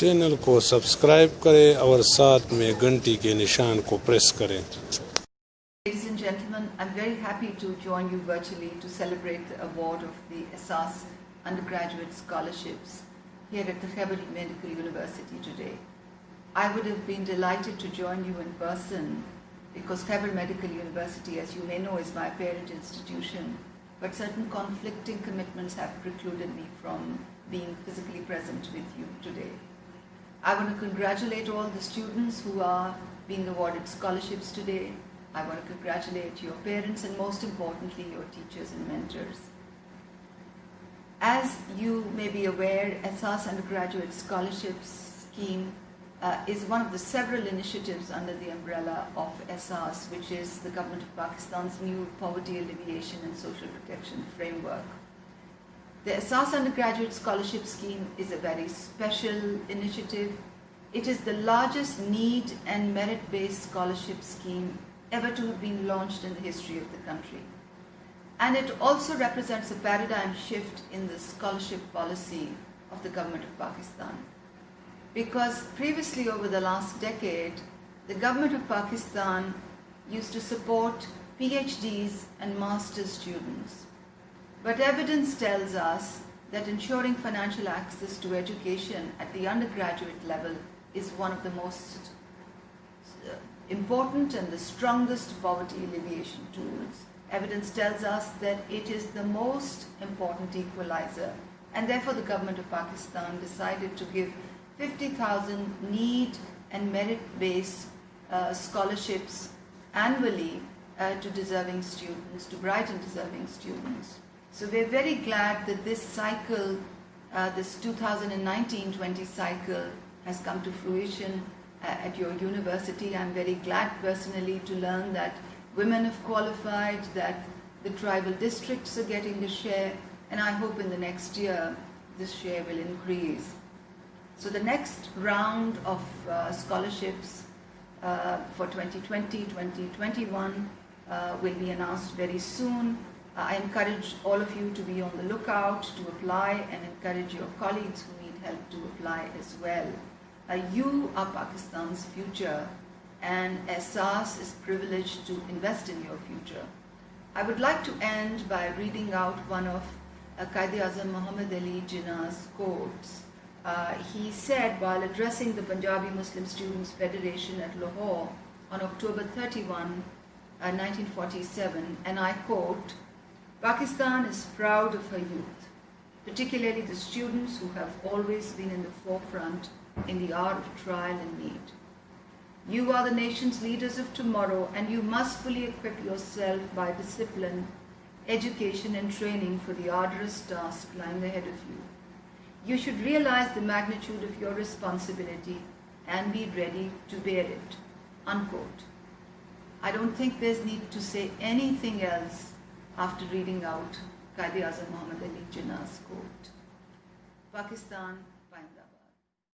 Channel کو subscribe کریں اور ساتھ میں گھنٹی کے نشان کو پریس کریں. Ladies and gentlemen, I'm very happy to join you virtually to celebrate the award of the Ehsaas undergraduate scholarships here at the نےخیبرمیڈیکل University today. I would have been delighted to join you in person because نےخیبرمیڈیکل University, as you may know, is my parent institution, but certain conflicting commitments have precluded me from being physically present with you today. I want to congratulate all the students who are being awarded scholarships today. I want to congratulate your parents and most importantly your teachers and mentors. As you may be aware, Ehsaas undergraduate scholarships scheme is one of the several initiatives under the umbrella of Ehsaas, which is the government of Pakistan's new poverty alleviation and social protection framework. The Ehsaas undergraduate scholarship scheme is a very special initiative. It is the largest need and merit-based scholarship scheme ever to have been launched in the history of the country. And it also represents a paradigm shift in the scholarship policy of the government of Pakistan. Because previously, over the last decade, the government of Pakistan used to support PhDs and master's students. But evidence tells us that ensuring financial access to education at the undergraduate level is one of the most important and the strongest poverty alleviation tools. Evidence tells us that it is the most important equalizer, and therefore the government of Pakistan decided to give 50,000 need and merit-based scholarships annually to deserving students, to bright and deserving students. So we're very glad that this cycle, this 2019-20 cycle, has come to fruition at your university. I'm very glad personally to learn that women have qualified, that the tribal districts are getting a share, and I hope in the next year this share will increase. So the next round of scholarships for 2020-2021 will be announced very soon. I encourage all of you to be on the lookout to apply and encourage your colleagues who need help to apply as well. You are Pakistan's future, and Ehsaas is privileged to invest in your future. I would like to end by reading out one of Quaid-e-Azam Muhammad Ali Jinnah's quotes. He said while addressing the Punjabi Muslim Students Federation at Lahore on October 31, 1947, and I quote, "Pakistan is proud of her youth, particularly the students who have always been in the forefront in the hour of trial and need. You are the nation's leaders of tomorrow, and you must fully equip yourself by discipline, education and training for the arduous task lying ahead of you. You should realize the magnitude of your responsibility and be ready to bear it." Unquote. I don't think there's need to say anything else after reading out Quaid-e-Azam Muhammad Ali Jinnah's quote. Pakistan